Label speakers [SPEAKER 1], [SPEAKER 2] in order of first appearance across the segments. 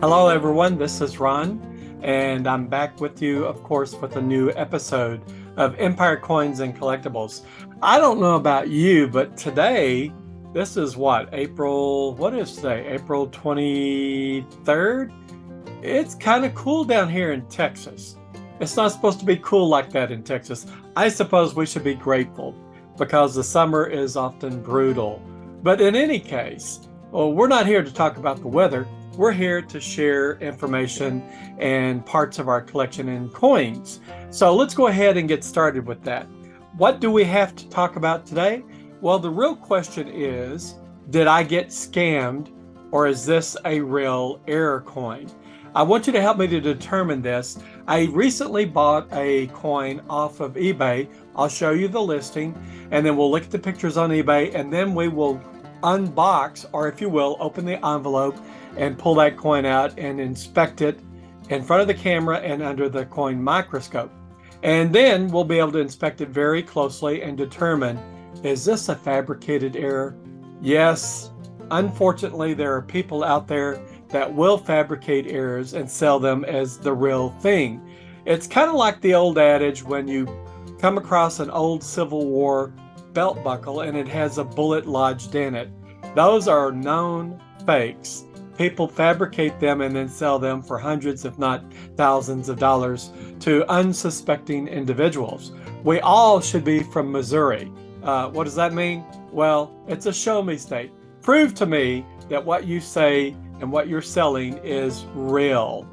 [SPEAKER 1] Hello, everyone. This is Ron, and I'm back with you, of course, with a new episode of Empire Coins and Collectibles. I don't know about you, but today, this is what, what is today? April 23rd? It's kind of cool down here in Texas. It's not supposed to be cool like that in Texas. I suppose we should be grateful because the summer is often brutal. But in any case, well, we're not here to talk about the weather. We're here to share information and parts of our collection in coins. So let's go ahead and get started with that. What do we have to talk about today? Well, the real question is, did I get scammed or is this a real error coin? I want you to help me to determine this. I recently bought a coin off of eBay. I'll show you the listing and then we'll look at the pictures on eBay and then we will unbox, or if you will, open the envelope and pull that coin out and inspect it in front of the camera and under the coin microscope. And then we'll be able to inspect it very closely and determine, is this a fabricated error? Yes, unfortunately, there are people out there that will fabricate errors and sell them as the real thing. It's kind of like the old adage when you come across an old Civil War belt buckle and it has a bullet lodged in it. Those are known fakes. People fabricate them and then sell them for hundreds, if not thousands of dollars to unsuspecting individuals. We all should be from Missouri. What does that mean? Well, it's a show me state. Prove to me that what you say and what you're selling is real.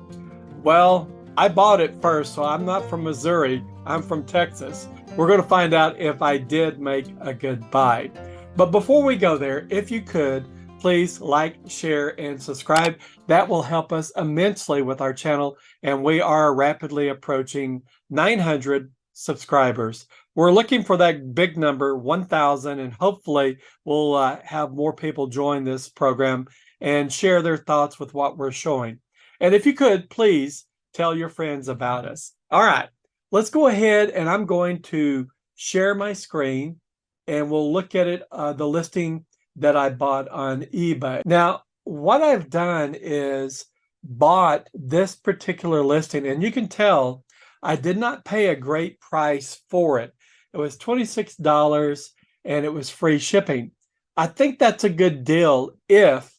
[SPEAKER 1] Well, I bought it first, so I'm not from Missouri. I'm from Texas. We're going to find out if I did make a good buy. But before we go there, if you could, please like, share, and subscribe. That will help us immensely with our channel, and we are rapidly approaching 900 subscribers. We're looking for that big number, 1,000, and hopefully we'll have more people join this program and share their thoughts with what we're showing. And if you could, please tell your friends about us. All right, let's go ahead, and I'm going to share my screen, and we'll look at it, the listing that I bought on eBay. Now, what I've done is bought this particular listing, and you can tell I did not pay a great price for it. It was $26 and it was free shipping. I think that's a good deal if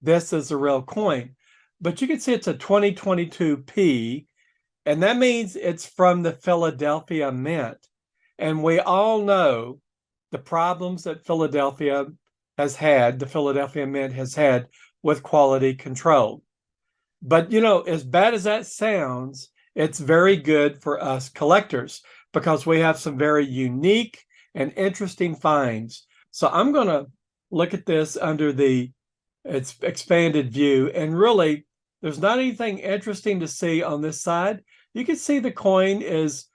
[SPEAKER 1] this is a real coin. But you can see it's a 2022P, and that means it's from the Philadelphia Mint. And we all know the problems that the Philadelphia Mint has had with quality control. But, you know, as bad as that sounds, it's very good for us collectors because we have some very unique and interesting finds. So I'm going to look at this under its expanded view, and really, there's not anything interesting to see on this side. You can see the coin is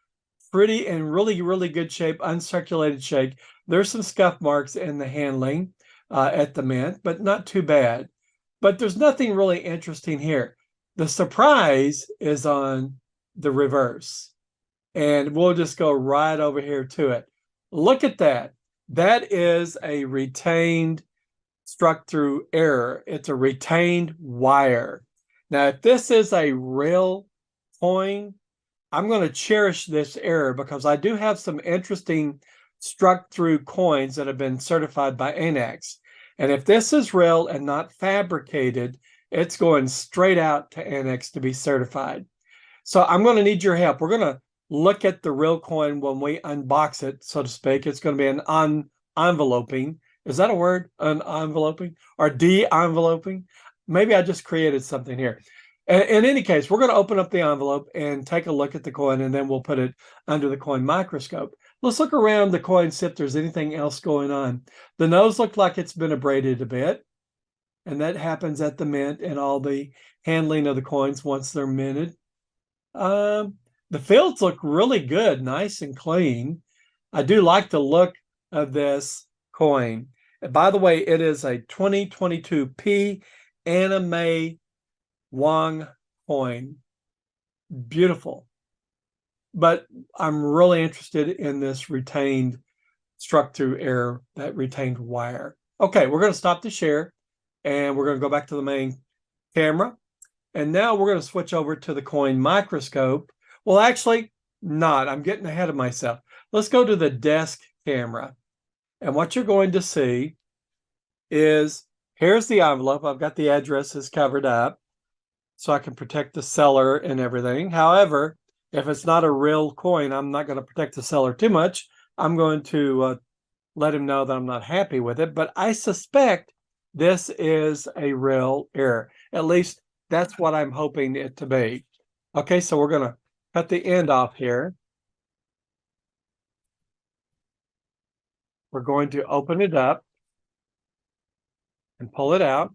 [SPEAKER 1] pretty and really, really good shape, uncirculated shape. There's some scuff marks in the handling at the mint, but not too bad. But there's nothing really interesting here. The surprise is on the reverse. And we'll just go right over here to it. Look at that. That is a retained struck through error. It's a retained wire. Now, if this is a real coin, I'm going to cherish this error because I do have some interesting struck through coins that have been certified by ANACS. And if this is real and not fabricated, it's going straight out to ANACS to be certified. So I'm going to need your help. We're going to look at the real coin when we unbox it, so to speak. It's going to be an enveloping. Is that a word? An enveloping or de-enveloping? Maybe I just created something here. In any case, we're going to open up the envelope and take a look at the coin, and then we'll put it under the coin microscope. Let's look around the coin, see if there's anything else going on. The nose looked like it's been abraded a bit, and that happens at the mint and all the handling of the coins once they're minted. The fields look really good, nice and clean. I do like the look of this coin. And by the way, it is a 2022P Anime Wong coin. Beautiful. But I'm really interested in this retained struck through error, that retained wire. Okay, we're going to stop the share and we're going to go back to the main camera. And now we're going to switch over to the coin microscope. Well, actually, not. I'm getting ahead of myself. Let's go to the desk camera. And what you're going to see is here's the envelope. I've got the addresses covered up so I can protect the seller and everything. However, if it's not a real coin, I'm not going to protect the seller too much. I'm going to let him know that I'm not happy with it. But I suspect this is a real error. At least that's what I'm hoping it to be. Okay, so we're going to cut the end off here. We're going to open it up and pull it out.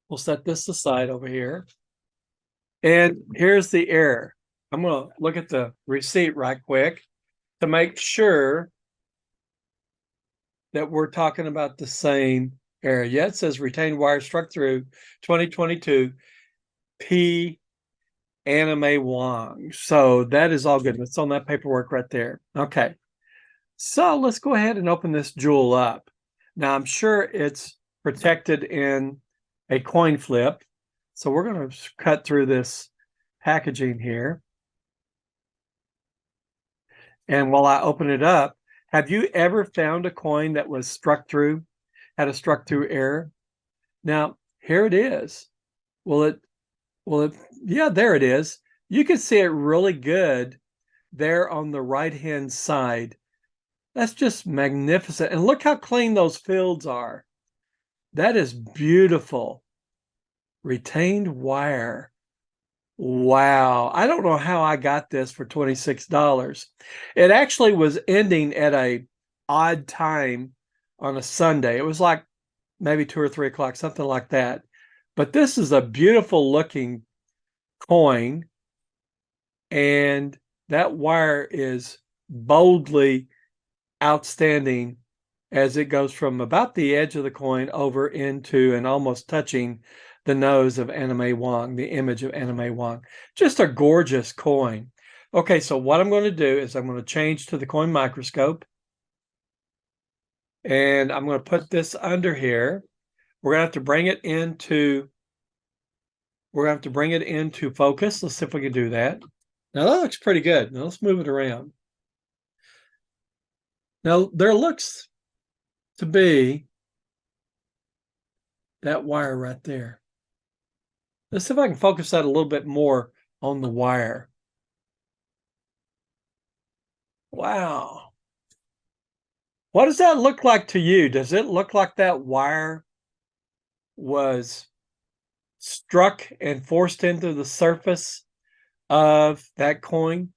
[SPEAKER 1] We'll set this aside over here. And here's the error. I'm going to look at the receipt right quick to make sure that we're talking about the same error. Yeah, it says retained wire struck through 2022 P. Anime Wong. So that is all good. It's on that paperwork right there. Okay. So let's go ahead and open this jewel up. Now I'm sure it's protected in a coin flip. So we're going to cut through this packaging here. And while I open it up, have you ever found a coin that was struck through, had a struck through error? Now, here it is. Yeah, there it is. You can see it really good there on the right-hand side. That's just magnificent. And look how clean those fields are. That is beautiful. Retained wire. Wow. I don't know how I got this for $26. It actually was ending at a odd time on a Sunday. It was like maybe 2 or 3 o'clock, something like that. But this is a beautiful looking coin. And that wire is boldly outstanding as it goes from about the edge of the coin over into and almost touching the nose of Anime Wong, the image of Anime Wong. Just a gorgeous coin. Okay, so what I'm going to do is I'm going to change to the coin microscope. And I'm going to put this under here. We're going to have to bring it into focus. Let's see if we can do that. Now that looks pretty good. Now let's move it around. Now there looks to be that wire right there. Let's see if I can focus that a little bit more on the wire. Wow. What does that look like to you? Does it look like that wire was struck and forced into the surface of that coin?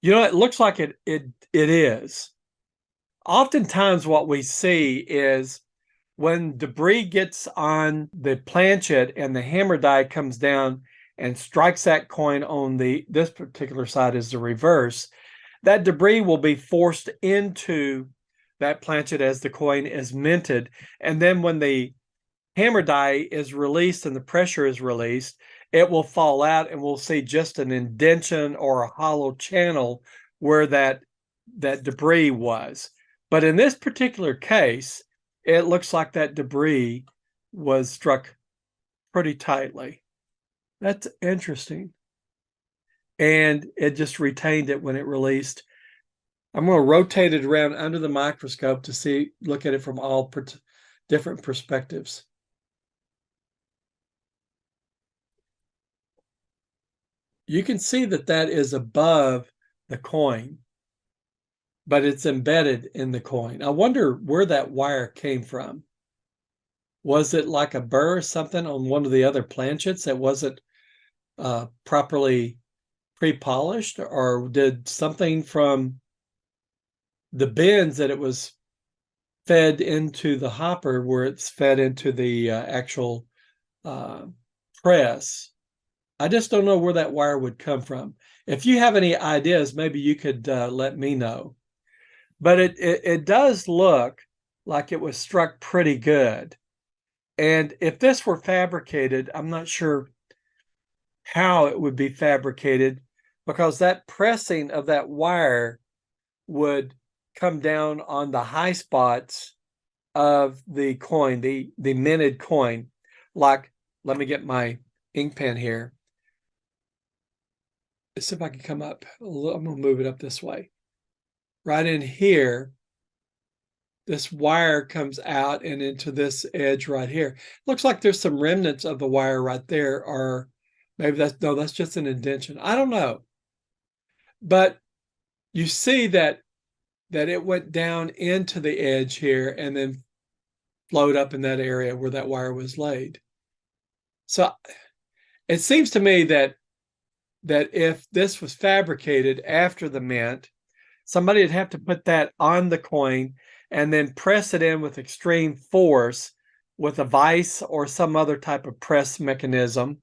[SPEAKER 1] You know, it looks like it is. Oftentimes what we see is when debris gets on the planchet and the hammer die comes down and strikes that coin on this particular side is the reverse, that debris will be forced into that planchet as the coin is minted. And then when the hammer die is released and the pressure is released, it will fall out and we'll see just an indentation or a hollow channel where that debris was. But in this particular case, it looks like that debris was struck pretty tightly. That's interesting. And it just retained it when it released. I'm going to rotate it around under the microscope to look at it from all different perspectives. You can see that is above the coin, but it's embedded in the coin. I wonder where that wire came from. Was it like a burr or something on one of the other planchets that wasn't properly pre-polished, or did something from the bins that it was fed into the hopper where it's fed into the actual press? I just don't know where that wire would come from. If you have any ideas, maybe you could let me know. But it does look like it was struck pretty good. And if this were fabricated, I'm not sure how it would be fabricated, because that pressing of that wire would come down on the high spots of the coin, the minted coin. Like, let me get my ink pen here. Let's see if I can come up. I'm going to move it up this way. Right in here, this wire comes out and into this edge right here. Looks like there's some remnants of the wire right there, or maybe that's just an indentation. I don't know. But you see that it went down into the edge here and then flowed up in that area where that wire was laid. So it seems to me that if this was fabricated after the mint, somebody would have to put that on the coin and then press it in with extreme force with a vise or some other type of press mechanism,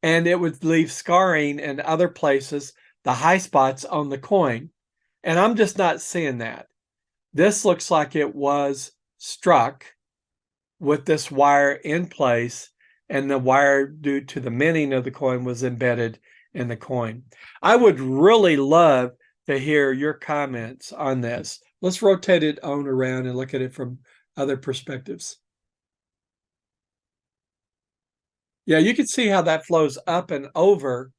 [SPEAKER 1] and it would leave scarring in other places, the high spots on the coin. And I'm just not seeing that. This looks like it was struck with this wire in place, and the wire, due to the minting of the coin, was embedded in the coin. I would really love to hear your comments on this. Let's rotate it on around and look at it from other perspectives. Yeah, you can see how that flows up and over.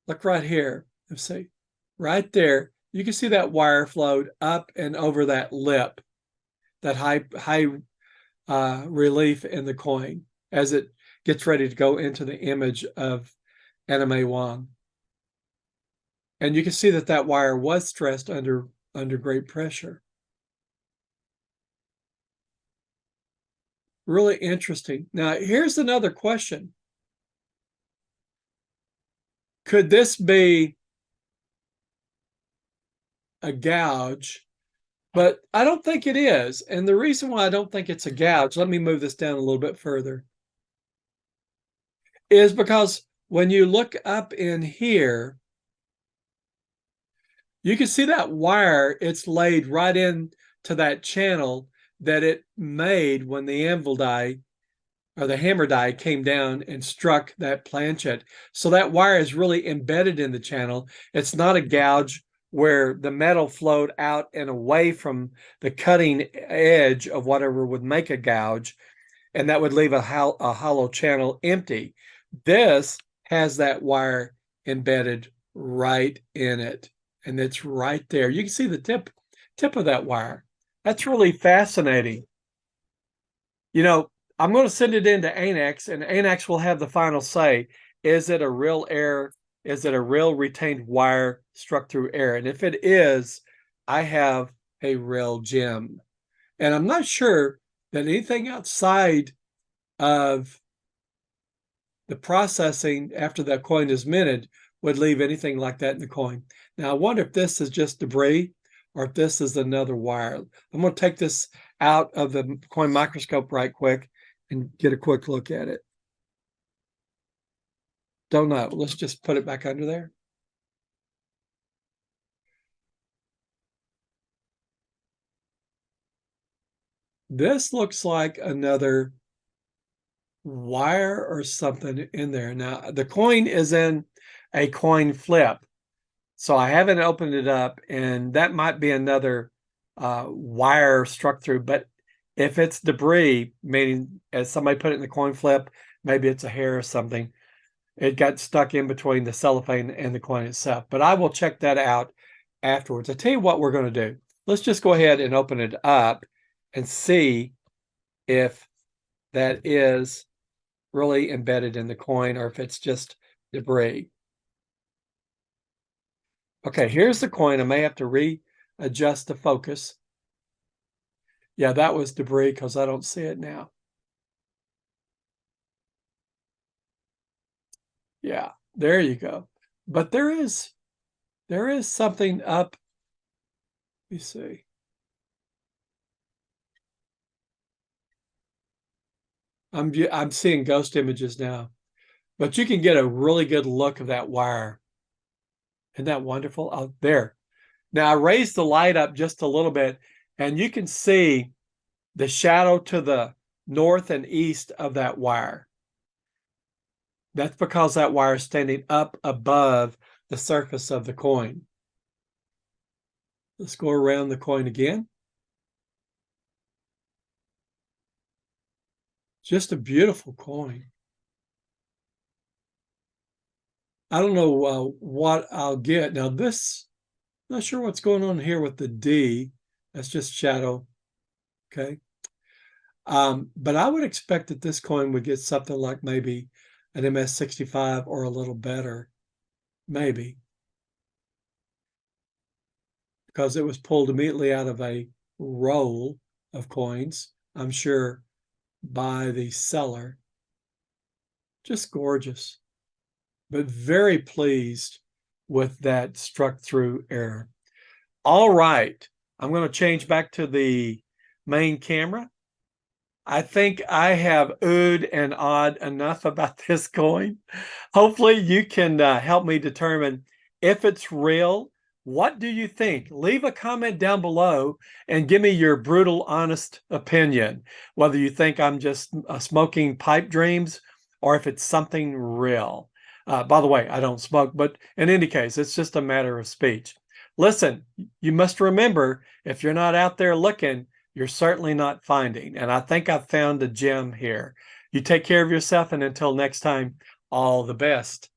[SPEAKER 1] Look right here. Let's see. Right there, you can see that wire flowed up and over that lip, that high relief in the coin as it gets ready to go into the image of Anime Wang. And you can see that wire was stressed under great pressure. Really interesting. Now, here's another question. Could this be a gouge? But I don't think it is. And the reason why I don't think it's a gouge, let me move this down a little bit further, is because when you look up in here, you can see that wire, it's laid right into that channel that it made when the anvil die or the hammer die came down and struck that planchet. So that wire is really embedded in the channel. It's not a gouge where the metal flowed out and away from the cutting edge of whatever would make a gouge, and that would leave a hollow channel empty. This has that wire embedded right in it, and it's right there. You can see the tip of that wire. That's really fascinating. You know, I'm going to send it into ANACS, and ANACS will have the final say. Is it a real air? Is it a real retained wire struck through air? And if it is, I have a real gem. And I'm not sure that anything outside of the processing after that coin is minted would leave anything like that in the coin. Now, I wonder if this is just debris or if this is another wire. I'm going to take this out of the coin microscope right quick and get a quick look at it. Don't know. Let's just put it back under there. This looks like another wire or something in there. Now, the coin is in a coin flip, so I haven't opened it up, and that might be another wire struck through. But if it's debris, meaning as somebody put it in the coin flip, maybe it's a hair or something, it got stuck in between the cellophane and the coin itself. But I will check that out afterwards. I tell you what we're going to do. Let's just go ahead and open it up and see if that is really embedded in the coin or if it's just debris. Okay, here's the coin. I may have to readjust the focus. Yeah, that was debris because I don't see it now. Yeah, there you go. But there is something up. Let me see. I'm seeing ghost images now, but you can get a really good look of that wire. Isn't that wonderful? Oh, there. Now I raised the light up just a little bit, and you can see the shadow to the north and east of that wire. That's because that wire is standing up above the surface of the coin. Let's go around the coin again. Just a beautiful coin. I don't know what I'll get. Now this, not sure what's going on here with the D. That's just shadow. Okay. But I would expect that this coin would get something like maybe an MS-65 or a little better. Maybe. Because it was pulled immediately out of a roll of coins, I'm sure, by the seller. Just gorgeous. But very pleased with that struck through error. All right, I'm going to change back to the main camera. I think I have oohed and awed enough about this coin. Hopefully you can help me determine if it's real. What do you think? Leave a comment down below and give me your brutal, honest opinion, whether you think I'm just smoking pipe dreams or if it's something real. By the way, I don't smoke, but in any case, it's just a matter of speech. Listen, you must remember, if you're not out there looking, you're certainly not finding. And I think I've found a gem here. You take care of yourself, and until next time, all the best.